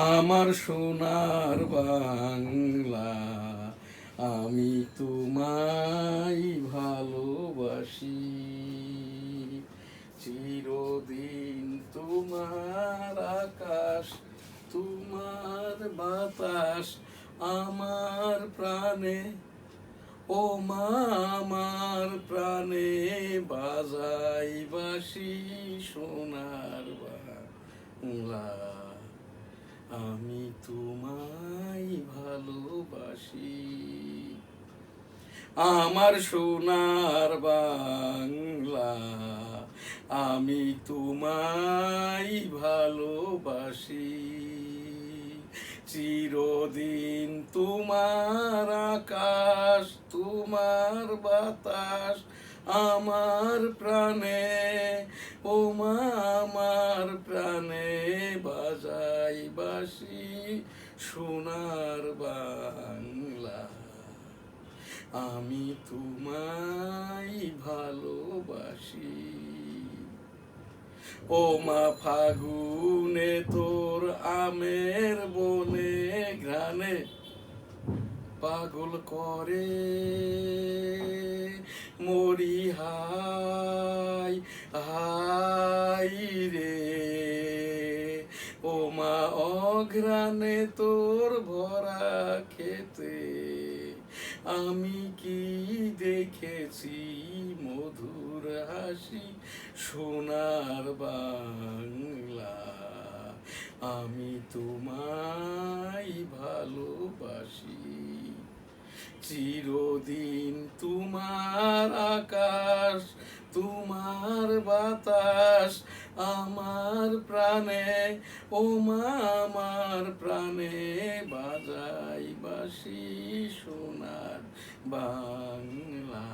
আমার সোনার বাংলা, আমি তোমায় ভালোবাসি। চিরদিন তোমার আকাশ, তোমার বাতাস আমার প্রাণে, ও মা আমার প্রাণে বাজাই বাঁশি সোনার বাংলা, আমি তোমায় ভালোবাসি। আমার সোনার বাংলা, আমি তোমায় ভালোবাসি। চিরদিন তোমার আকাশ, তোমার বাতাস আমার প্রাণে, ও মা আমার প্রাণে বাজাই বাঁশি সোনার বাংলা, আমি তোমায় ভালোবাসি। ও মা ফাগুনে তোর আমের বনে ঘ্রাণে পাগল করে মরি হাই হাই রে। ও মা অঘ্রাণে তোর ভরা খেতে আমি কি দেখেছি মধুর হাসি সোনার বাংলা, আমি তোমায় ভালোবাসি। চিরদিন তোমার আকাশ, তোমার বাতাস আমার প্রাণে, ও মা আমার প্রাণে বাজাই বাঁশি সোনার বাংলা,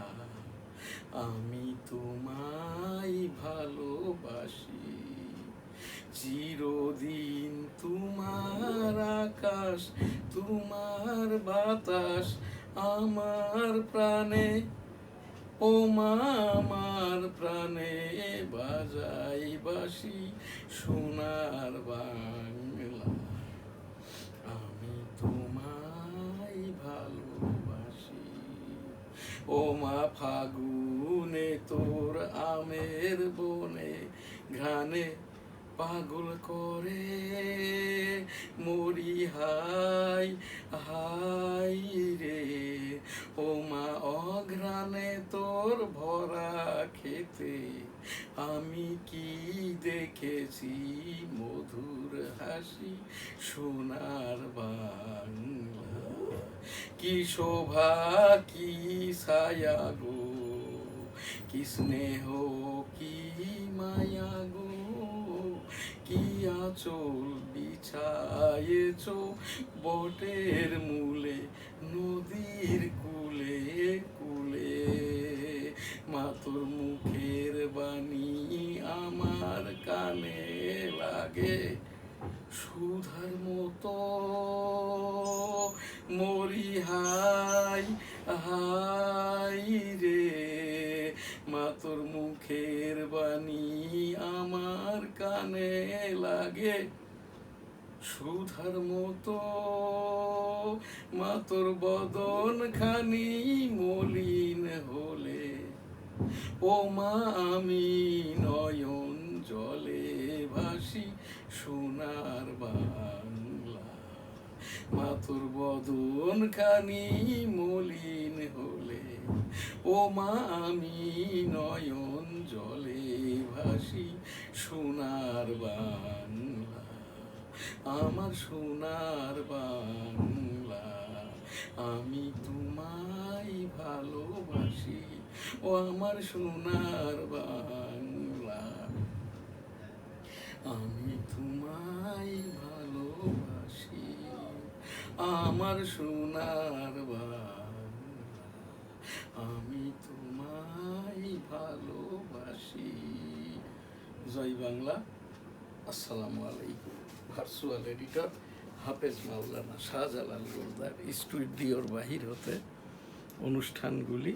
আমি তোমায় ভালোবাসি। চিরদিন তোমার আকাশ, তোমার বাতাস আমার প্রাণে, ও মা আমার প্রাণে বাজাই বাঁশি সোনার বাংলা, আমি তোমায় ভালোবাসি। ও মা ফাগুনে তোর আমের বনে ঘ্রাণে পাগল করে মরি হাই হাই রে। ও মা অঘ্রাণে তোর ভরা খেতে আমি কি দেখেছি মধুর হাসি সোনার বাংলা, কি শোভা কি ছায়া গো, কি স্নেহ কি মায়া গো, কি আঁচল বিছায়েছ বটের মূলে নদীর কুলে কুলে। মা তোর মুখের বাণী আমার কানে লাগে সুধার মতো মরি হাই হাই রে। মা তোর মুখের বাণী আমার কানে লাগে সুধার মতো, মা তোর বদন খানি মলিন হলে, ও মা আমি নয়ন জলে ভাসি সোনার বাংলা, মা তোর বদন খানি মলিন হলে, ও মা আমি নয়ন জলে ভাসি সোনার বাংলা, আমার সোনার বাংলা, আমি তোমায় ভালোবাসি। ও আমার সোনার বাংলা, আমি তোমায় ভালোবাসি। আমার সোনার বাংলা, আমি তোমায় ভালোবাসি। জয় বাংলা। আসসালামু আলাইকুম। ভার্চুয়াল এডিটর হাফেজ মাওলানা শাহজালাল গোলদার স্টুডিওর বাহির হতে অনুষ্ঠানগুলি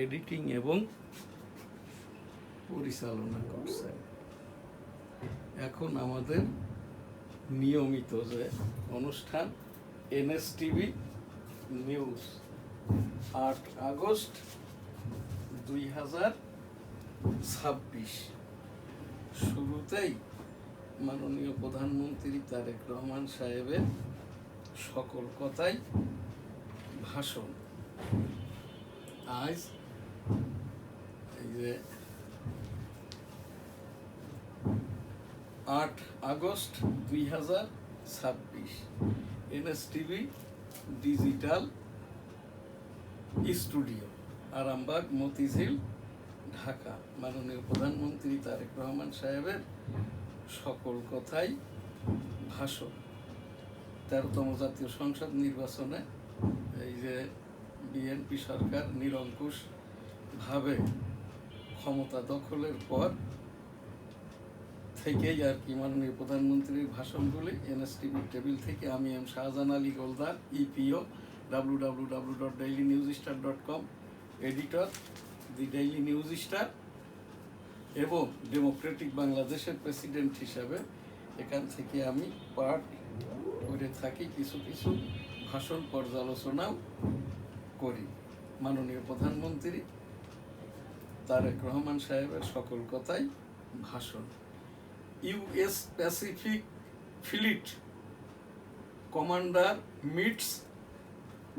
এডিটিং এবং পরিচালনা করছেন। এখন আমাদের নিয়মিত যে অনুষ্ঠান NSTV নিউজ 8 আগস্ট 2026। শুরুতেই মাননীয় প্রধানমন্ত্রী তারেক রহমান সাহেবের সকল কথাই ভাষণ। আজ এই যে 8 August 2026 NSTV digital studio, Arambagh, Motijheel, Dhaka. মাননীয় প্রধানমন্ত্রী তারেক রহমান সাহেবের সকল কথাই ভাষণ। 13তম জাতীয় সংসদ নির্বাচনে এই যে বিএনপি সরকার নিরঙ্কুশভাবে ক্ষমতা দখলের পর থেকেই আর কি মাননীয় প্রধানমন্ত্রীর ভাষণগুলি NSTV টেবিল থেকে আমি Shahjahan Ali Goldar, EPO, www.dailynewsstar.com, editor the Daily News Star এবং ডেমোক্রেটিক বাংলাদেশের প্রেসিডেন্ট হিসাবে এখান থেকে আমি পাঠ করে থাকি, কিছু কিছু ভাষণ পর্যালোচনাও করি। মাননীয় প্রধানমন্ত্রী তারেক রহমান সাহেবের সকল কথাই ভাষণ। US Pacific fleet commander meets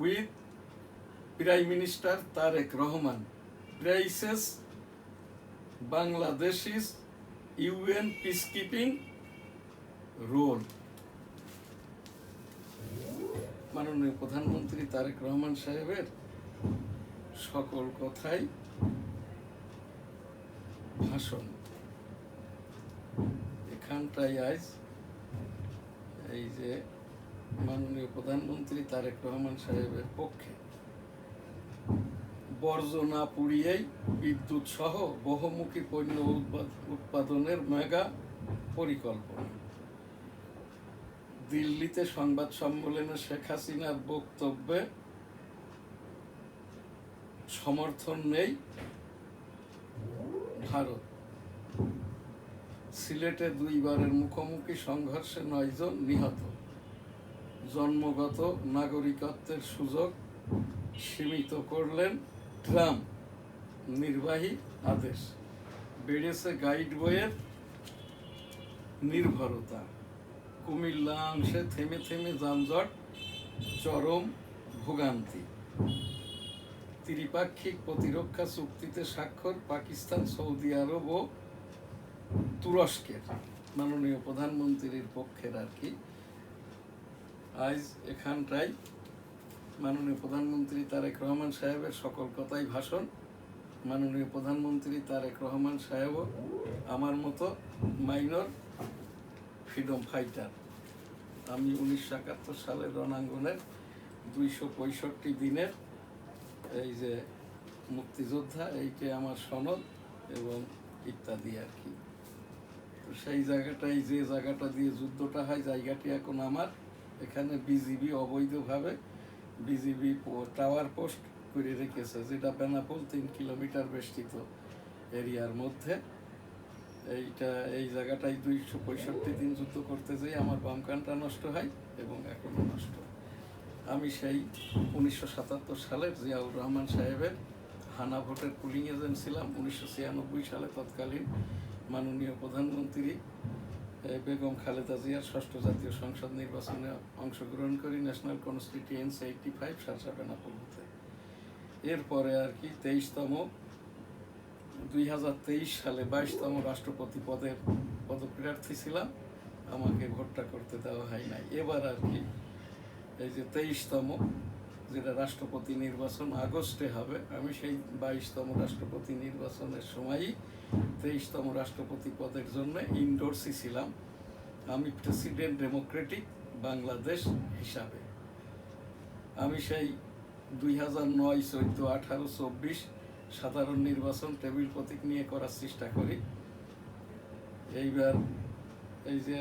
with prime minister Tarique Rahman, praises Bangladeshis UN peacekeeping role. মাননীয় প্রধানমন্ত্রী তারেক রহমান সাহেবের সকল কথাই ভাষণ। এখানটাই আজ এই যে মাননীয় প্রধানমন্ত্রী তারেক রহমান সাহেবের পক্ষে বর্জ্য না পুড়িয়েই বিদ্যুৎ সহ বহুমুখী পণ্য উৎপাদনের মেগা পরিকল্পনা। দিল্লিতে সংবাদ সম্মেলনে শেখ হাসিনার বক্তব্যে সমর্থন নেই ভারত। সিলেটে 2 বারের মুখোমুখি সংঘর্ষে 9 জন নিহত। জন্মগত নাগরিকত্বের সুযোগ সীমিত করলেন ট্রাম্প, নির্বাহী আদেশ। বেড়েছে গাইড বইয়ের নির্ভরতা। কুমিল্লা অংশে থেমে থেমে যানজট, চরম ভোগান্তি। ত্রিপাক্ষিক প্রতিরক্ষা চুক্তিতে স্বাক্ষর পাকিস্তান, সৌদি আরব ও তুরস্কের। মাননীয় প্রধানমন্ত্রীর পক্ষের আর কি আজ এখানটায় মাননীয় প্রধানমন্ত্রী তারেক রহমান সাহেবের সকল কথাই ভাষণ। মাননীয় প্রধানমন্ত্রী তারেক রহমান সাহেবও আমার মতো মাইনর ফ্রিডম ফাইটার। আমি 1971 সালের রণাঙ্গনের 265 দিনের এই যে মুক্তিযোদ্ধা, এইটা আমার সনদ এবং ইত্যাদি আর কি। তো সেই জায়গাটাই, যে জায়গাটা দিয়ে যুদ্ধটা হয়, জায়গাটি এখন আমার। এখানে বিজিবি অবৈধভাবে বিজিবি টাওয়ার পোস্ট করে রেখেছে, যেটা বেনাপোল 3 কিলোমিটার বেষ্টিত এরিয়ার মধ্যে। এই জায়গাটায় 265 দিন যুদ্ধ করতে যেয়ে আমার বাম কানটা নষ্ট হয় এবং এখনো নষ্ট। আমি সেই 1977 সালের জিয়াউর রহমান সাহেবের হানা ভোটের পুলিং এজেন্ট ছিলাম। 1996 সালে তৎকালীন মাননীয় প্রধানমন্ত্রী বেগম খালেদা জিয়ার 6ষ্ঠ জাতীয় সংসদ নির্বাচনে অংশগ্রহণ করি, ন্যাশনাল কনস্টিটিউয়েন্সি 85 সারসা বেনাপোল বুথে। এরপরে আর কি 2023 সালে 22তম রাষ্ট্রপতি পদের পদপ্রার্থী ছিলাম। আমাকে ভোটটা করতে দেওয়া হয় নাই। এবার আর কি এই যে 23তম, যেটা রাষ্ট্রপতি নির্বাচন আগস্টে হবে, আমি সেই 22তম রাষ্ট্রপতি নির্বাচনের সময়ই 23তম রাষ্ট্রপতি পদের জন্য ইন্ডোর্সি ছিলাম আমি প্রেসিডেন্ট ডেমোক্রেটিক বাংলাদেশ হিসাবে। আমি সেই 2009, 14, 18, 24 সাধারণ নির্বাচন টেবিল প্রতীক নিয়ে করার চেষ্টা করি। এইবার এই যে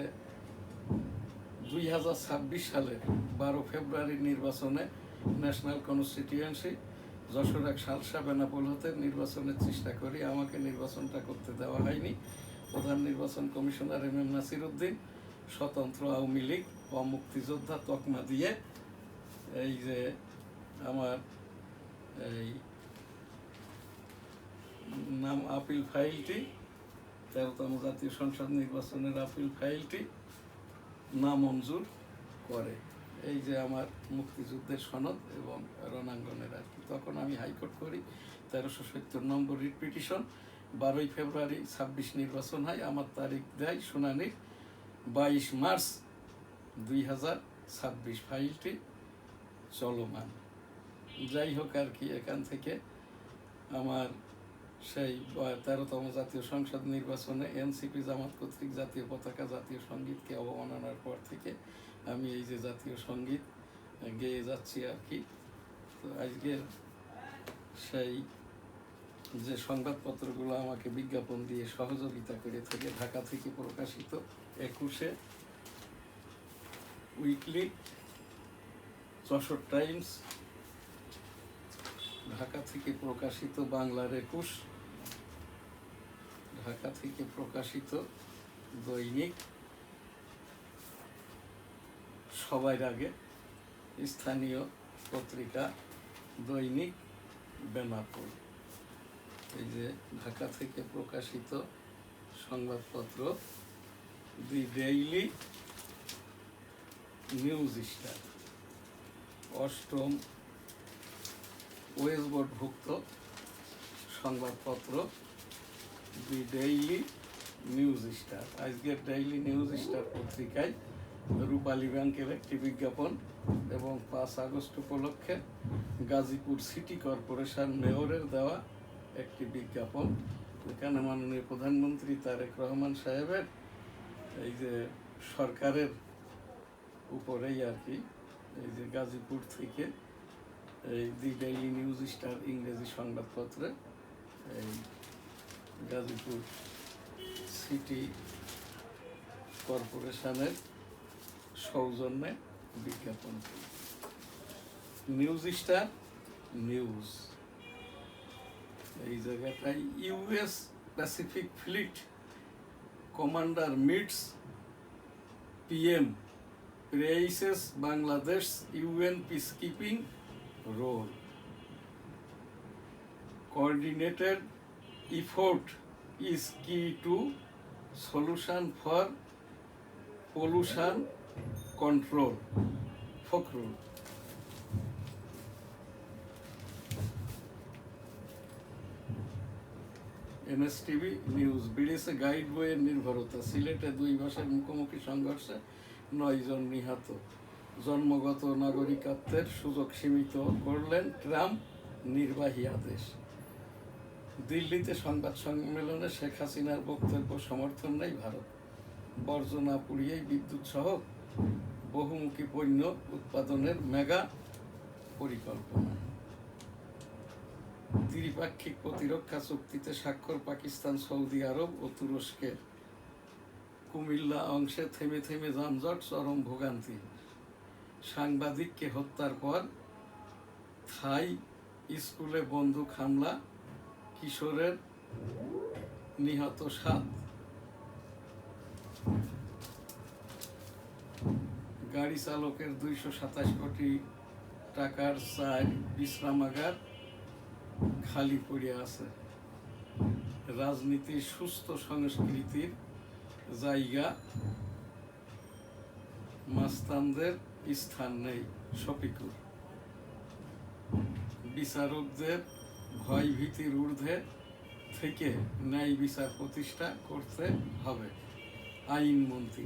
2026 সালের 12 ফেব্রুয়ারি নির্বাচনে ন্যাশনাল কনস্টিটিউয়েন্সি যশোর এক সালসা বেনাপোল হতে নির্বাচনের চেষ্টা করি। আমাকে নির্বাচনটা করতে দেওয়া হয়নি। প্রধান নির্বাচন কমিশনার MM নাসির উদ্দিন স্বতন্ত্র আওয়ামী লীগ ও মুক্তিযোদ্ধা তকমা দিয়ে এই যে আমার এই নাম আপিল ফাইলটি 13তম জাতীয় সংসদ নির্বাচনের আপিল ফাইলটি নামঞ্জুর করে। এই যে আমার মুক্তিযুদ্ধের সনদ এবং রণাঙ্গনের আর কি। তখন আমি হাইকোর্ট করি, 1370 নম্বর রিট পিটিশন। 12 ফেব্রুয়ারি 26 নির্বাচন হয়, আমার তারিখ দেয় শুনানির 22 মার্চ 2026। ফাইলটি চলমান। যাই হোক আর কি, এখান থেকে আমার সেই 13তম জাতীয় সংসদ নির্বাচনে এনসিপি জামাত কর্তৃক জাতীয় পতাকা জাতীয় সঙ্গীতকে অবমাননার পর থেকে আমি এই যে জাতীয় সঙ্গীত গেয়ে যাচ্ছি আর কি। তো আজকের সেই যে সংবাদপত্রগুলো আমাকে বিজ্ঞাপন দিয়ে সহযোগিতা করে থাকে, ঢাকা থেকে প্রকাশিত 21-এ উইকলি, যশোর টাইমস, ঢাকা থেকে প্রকাশিত বাংলার 21, ঢাকা থেকে প্রকাশিত দৈনিক সবার আগে, স্থানীয় পত্রিকা দৈনিক বেনাপুর। এই যে ঢাকা থেকে প্রকাশিত সংবাদপত্র দি ডেইলি নিউজ স্টার, 8ম ওয়েস্ট বোর্ডভুক্ত সংবাদপত্র দি ডেইলি নিউজ স্টার। আজকের ডেইলি নিউজ স্টার পত্রিকায় রূপালী ব্যাংকের একটি বিজ্ঞাপন এবং 5 আগস্ট উপলক্ষে গাজীপুর সিটি কর্পোরেশন মেয়রের দেওয়া একটি বিজ্ঞাপন। এখানে মাননীয় প্রধানমন্ত্রী তারেক রহমান সাহেবের এই যে সরকারের উপরেই আর কি, এই যে গাজীপুর থেকে এই দি ডেইলি নিউজ স্টার ইংরেজি সংবাদপত্রে এই গাজীপুর সিটি কর্পোরেশনের সৌজন্যে বিজ্ঞাপন। নিউজ স্টার নিউজ, এই জায়গাটায় US Pacific fleet commander meets PM praises Bangladesh UN peacekeeping role, coordinated effort is key to solution for pollution control. Fakhrul. NSTV news, বেড়েছে গাইড বইয়ের নির্ভরতা, সিলেটে 2 ভাষার মুখোমুখি সংঘর্ষে 9 জন নিহত, জন্মগত নাগরিকত্বের সুযোগ সীমিত করলেন ট্রাম্প নির্বাহী আদেশ। দিল্লিতে সংবাদ সম্মেলনে শেখ হাসিনার বক্তব্য সমর্থন নেই ভারত, বর্জনা পুড়িয়েই বিদ্যুৎ সহ বহুমুখী পণ্য উৎপাদনের মেগা পরিকল্পনা। ত্রিপাক্ষিক প্রতিরক্ষা চুক্তিতে স্বাক্ষর পাকিস্তান, সৌদি আরব ও তুরস্কের। কুমিল্লা অংশে থেমে থেমে যানজট, চরম ভোগান্তি। সাংবাদিককে হত্যার পর থাই স্কুলে বন্দুক হামলা, কিশোরের নিহত 7। গাড়ি চালকের 227 কোটি টাকার 4 বিশ্রামাগার খালি পড়ে আছে। রাজনীতি সুস্থ সংস্কৃতির জায়গা, মাস্তানদের স্থান নেই, শফিকুর। বিচারকদের ভয় ভীতির ঊর্ধ্বে থেকে ন্যায় বিচার প্রতিষ্ঠা করতে হবে, আইনমন্ত্রী।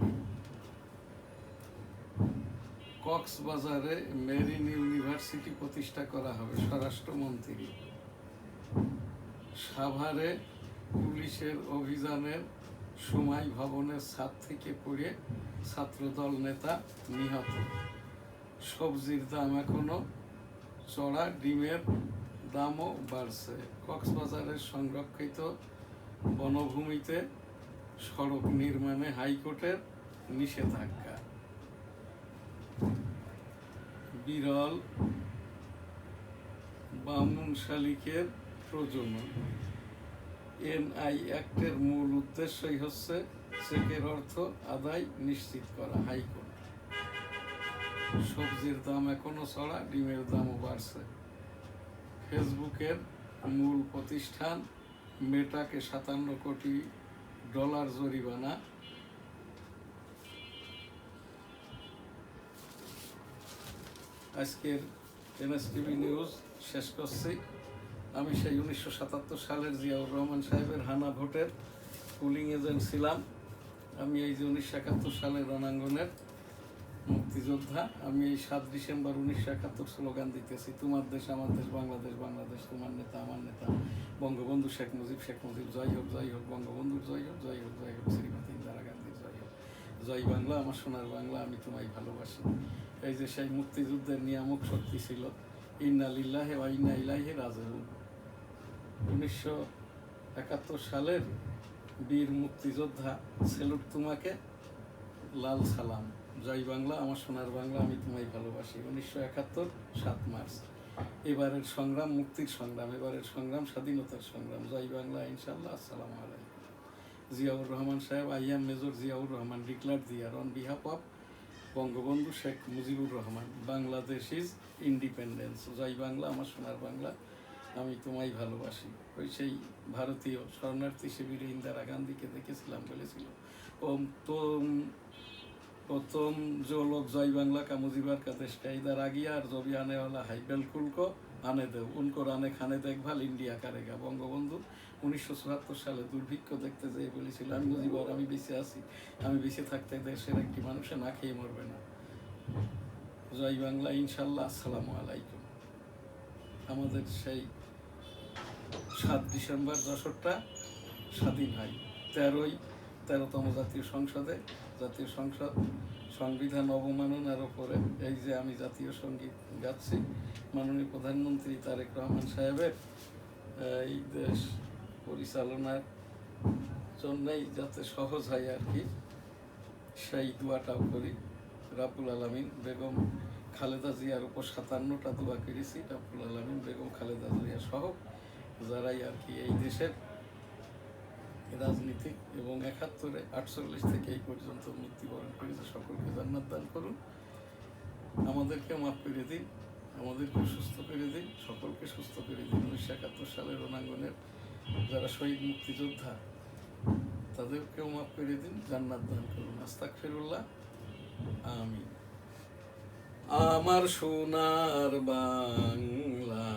কক্সবাজারে মেরিন ইউনিভার্সিটি প্রতিষ্ঠা করা হবে, স্বরাষ্ট্রমন্ত্রী। সাভারে পুলিশের অভিযানের সময় ভবনের ছাদ থেকে পড়ে ছাত্রদল নেতা নিহত। সবজির দাম এখনো চড়া, ডিমের দামও বাড়ছে। কক্সবাজারের সংরক্ষিত বনভূমিতে সড়ক নির্মাণে হাইকোর্টের নিষেধাজ্ঞা। বিরল বামুন শালিকের প্রজনন, এনআই অ্যাক্টের মূল উদ্দেশ্যই হচ্ছে চেকের অর্থ আদায় নিশ্চিত করা। হাইকোর্ট। সবজির দাম এখনো চড়া, ডিমের দামও বাড়ছে। ফেসবুকের মূল প্রতিষ্ঠান মেটাকে $57 কোটি জরিমানা। আজকের এনএসটিভি নিউজ শেষ করছি। আমি সেই 1977 সালের জিয়াউর রহমান সাহেবের হানা ভোটের পুলিং এজেন্ট ছিলাম। আমি এই যে 1971 সালের রণাঙ্গনের মুক্তিযোদ্ধা। আমি এই 7 ডিসেম্বর 1971 স্লোগান দিতেছি, তোমার দেশ আমার দেশ, বাংলাদেশ বাংলাদেশ, তোমার নেতা আমার নেতা, বঙ্গবন্ধু শেখ মুজিব জয় হোক বঙ্গবন্ধুর জয় হোক শ্রীমতী ইন্দিরা গান্ধীর জয় হোক, জয় বাংলা আমার সোনার বাংলা, আমি তোমায় ভালোবাসি। এই যে সেই মুক্তিযুদ্ধের নিয়ামক শক্তি ছিল, ইন্না লিল্লাহি ওয়া ইন্না ইলাইহি রাজিউন। 1971 সালের বীর মুক্তিযোদ্ধা, সেলুট তোমাকে, লাল সালাম, জয় বাংলা আমার সোনার বাংলা, আমি তোমায় ভালোবাসি। 1971 7 মার্চ। এবারের সংগ্রাম মুক্তির সংগ্রাম, এবারের সংগ্রাম স্বাধীনতার সংগ্রাম। জয় বাংলা ইনশাআল্লাহ। আসসালামু আলাইকুম। জিয়াউর রহমান সাহেব, I am Major Ziaur Rahman, declare here on behalf of Bangabandhu Sheikh Mujibur Rahman, Bangladesh is independence. জয় বাংলা আমার সোনার বাংলা, আমি তোমায় ভালোবাসি। ওই সেই ভারতীয় শরণার্থী শিবিরে ইন্দিরা গান্ধীকে দেখেছিলাম, বলেছিল প্রথম जो लोग जय बांग्ला का मुजीबर का देश का इधर आ गया और जो भी आने वाला है बिल्कुल को आने दो, उनको राने खाने देखभाल इंडिया करेगा। বঙ্গবন্ধু 1974 সালে দুর্ভিক্ষ দেখতে যেয়ে বলেছিল, আমি মুজিবর, আমি বেঁচে আছি, আমি বেঁচে থাকতে দেশের একটি মানুষে না খেয়ে মরবে না। জয় বাংলা ইনশাল্লাহ। আসসালামু আলাইকুম। আমাদের সেই 7 ডিসেম্বর যশোরটা স্বাধীন হয়। 13তম জাতীয় সংসদে, জাতীয় সংসদ সংবিধান অবমাননার ওপরে এই যে আমি জাতীয় সঙ্গীত গাচ্ছি, মাননীয় প্রধানমন্ত্রী তারেক রহমান সাহেবের এই দেশ পরিচালনার জন্যই যাতে সহজ হয় আর কি, সেই দোয়াটাও করি। রাব্বুল আলামিন বেগম খালেদা জিয়ার উপর 57টা দোয়া করেছি। রাব্বুল আলামিন বেগম খালেদা জিয়া সহ যারাই আর কি এই দেশের রাজনীতিক এবং 71-এ 48 থেকে এই পর্যন্ত মৃত্যুবরণ করেছে, সকলকে জান্নাত দান করুন। আমাদেরকে মাফ করে দিন, আমাদেরকে সুস্থ করে দিন, সকলকে সুস্থ করে দিন। 1971 সালের রণাঙ্গনের যারা শহীদ মুক্তিযোদ্ধা, তাদেরকেও মাফ করে দিন, জান্নাত দান করুন। আস্তাগফিরুল্লাহ। আমিন। আমার সোনার বাংলা,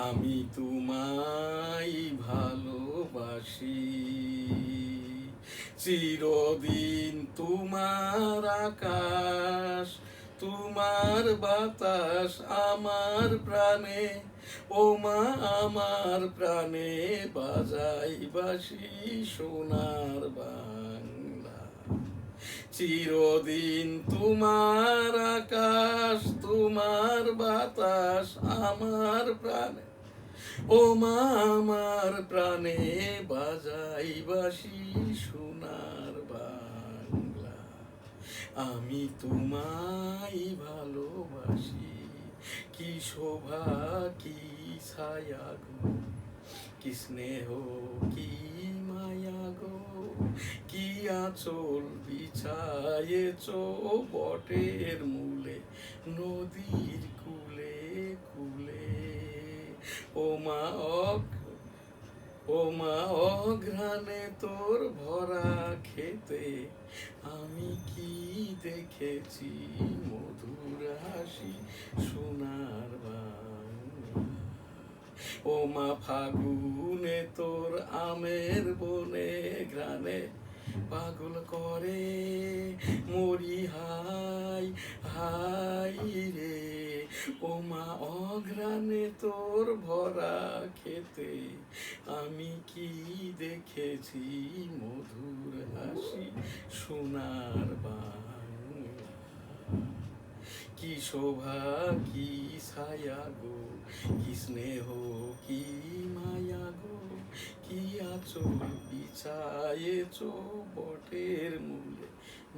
আমি তোমায় ভালোবাসি, চিরদিন তোমার আকাশ, তোমার বাতাস আমার প্রাণে, ও মা আমার প্রাণে বাজাই বাঁশি সোনার বাংলা। চিরদিন তোমার আকাশ, তোমার বাতাস আমার প্রাণে, ও মা আমার প্রাণে বাজাই বাঁশি সোনার বাংলা। আমি তোমায় ভালোবাসি, কি শোভা কি ছায়া গো, কি স্নেহ কি মায়া গো, কি আঁচল বিছায়েছ বটের মূলে, নদীর কূলে কূলে। ও মা অঘ্রাণে তোর ভরা খেতে, আমি কি দেখেছি মধুর হাসি সোনার বাংলা। ও মা ফাগুনে তোর আমের বনে ঘ্রাণে পাগল করে মরি হাই হাই রে। ও মা অঘ্রাণে তোর ভরা খেতে, আমি কি দেখেছি মধুর হাসি সোনার বাংলা। কি শোভা কি ছায়া গো, কি স্নেহ কি মায়া গো, কি আঁচল বিছায়েছ বটের মূলে,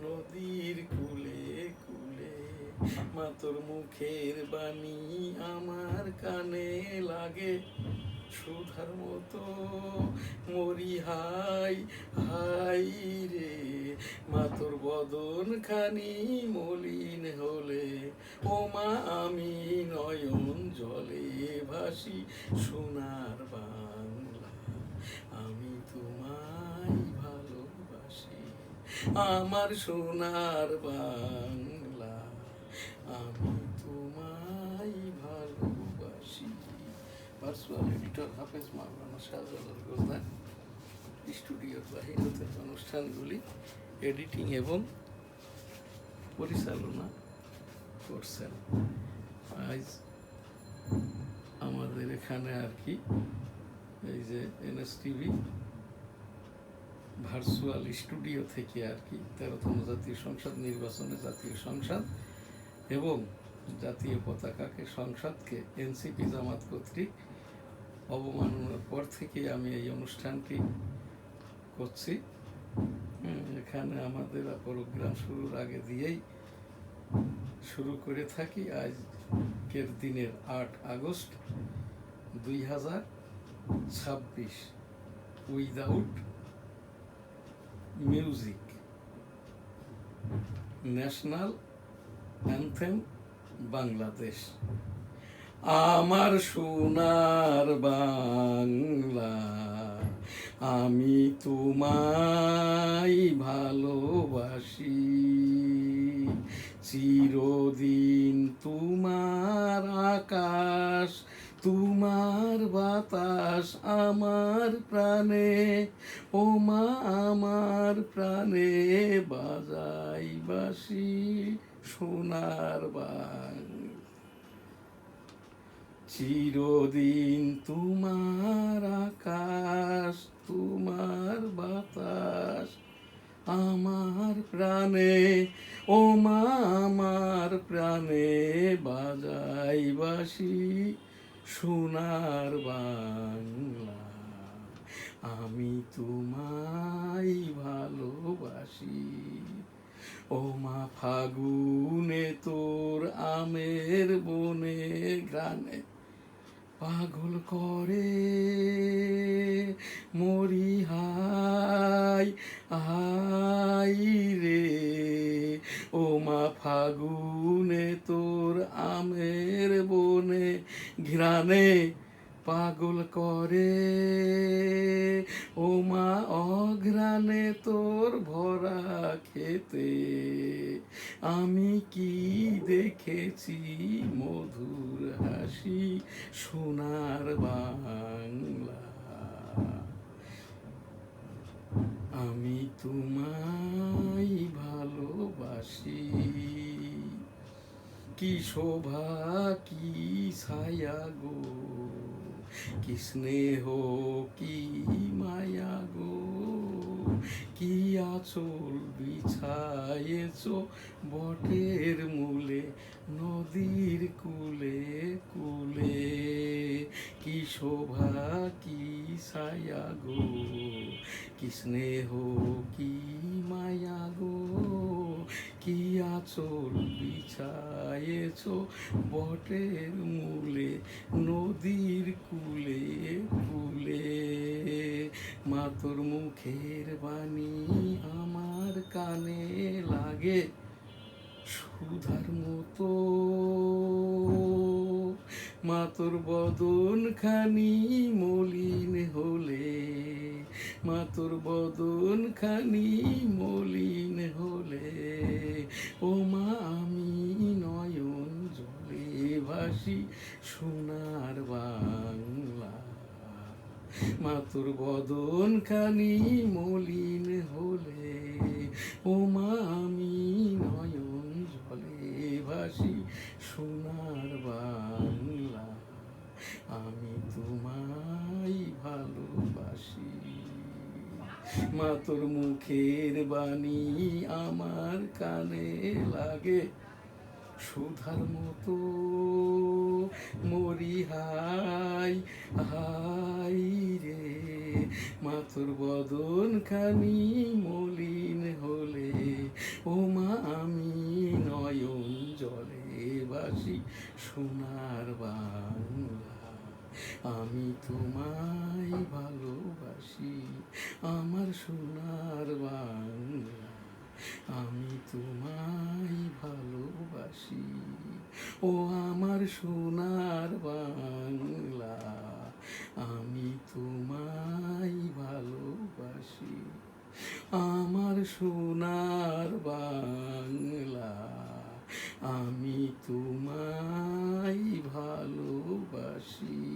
নদীর কূলে কূলে। মা তোর মুখের বাণী আমার কানে লাগে, সুধার মতো মরি হাই হাই রে, মা তোর বদন খানি মলিন হলে, ও মা আমি নয়ন জলে ভাসি সোনার বাংলা, আমি তোমায় ভালোবাসি আমার সোনার বাংলা, আমি তোমায় ভালোবাসি। ভার্চুয়াল এডিটর হাফেজ মাওলানা শাহজালাল গোলদার, স্টুডিওর বাহিনীতে অনুষ্ঠানগুলি এডিটিং এবং পরিচালনা করছেন। আজ আমাদের এখানে আর কি এই যে NSTV ভার্চুয়াল স্টুডিও থেকে আর কি 13তম জাতীয় সংসদ নির্বাচনে জাতীয় সংসদ এবং জাতীয় পতাকাকে সংসদকে NCP জামাত কর্তৃক অবমাননার পর থেকে আমি এই অনুষ্ঠানটি করছি। এখানে আমাদের প্রোগ্রাম শুরুর আগে দিয়েই শুরু করে থাকি। আজকের দিনের 8 August 2026 without music, national anthem Bangladesh. আমার সোনার বাংলা, আমি তোমায় ভালোবাসি, চিরদিন তোমার আকাশ তোমার বাতাস আমার প্রাণে, ও মা আমার প্রাণে বাজাই বাঁশি সোনার বাংলা, চিরদিন তোমার আকাশ তোমার বাতাস আমার প্রাণে, ও মা আমার প্রাণে বাজাই বাঁশি সোনার বাংলা, আমি তোমায় ভালোবাসি। ও মা ফাগুনে তোর আমের বনে গানে পাগল করে মরি হাই হাই রে, ও মা ফাগুনে তোর আমের বনে ঘ্রাণে পাগল করে, ও মা অঘ্রাণে তোর ভরা খেতে আমি কি দেখেছি মধুর হাসি সোনার বাংলা, আমি তোমায় ভালোবাসি। কি শোভা কি ছায়া গো, কি স্নেহ কি মায়া গো, কি আঁচল বিছায়েছ বটের মূলে নদীর কূলে কূলে, কি শোভা কি ছায়া গো, কি স্নেহ কি মায়া গো, কি আঁচল বিছায়েছ বটের মূলে নদীর কূলে কূলে, মা তোর মুখের বাণী আমার কানে লাগে সুধার মতো, মা তোর বদন খানি মলিন হলে, মা তোর বদন খানি মলিন হলে, ও মা আমি নয়ন জলে ভাসি সোনার বাংলা, মা তোর বদন খানি মলিন হলে, ও মা আমি নয়ন জলে ভাসি সোনার বাংলা, আমি তোমায় ভালোবাসি। মা তোর মুখের বাণী আমার কানে লাগে সুধার মতো, মরি হাই হাই রে, মা তোর বদন খানি মলিন হলে, ও মা আমি নয়ন জলে ভাসি সোনার বাংলা, আমি তোমায় ভালোবাসি, আমার সোনার বাংলা, আমি তোমায় ভালোবাসি। ও আমার সোনার বাংলা, আমি তোমায় ভালোবাসি। আমার সোনার বাংলা, আমি তোমায় ভালোবাসি।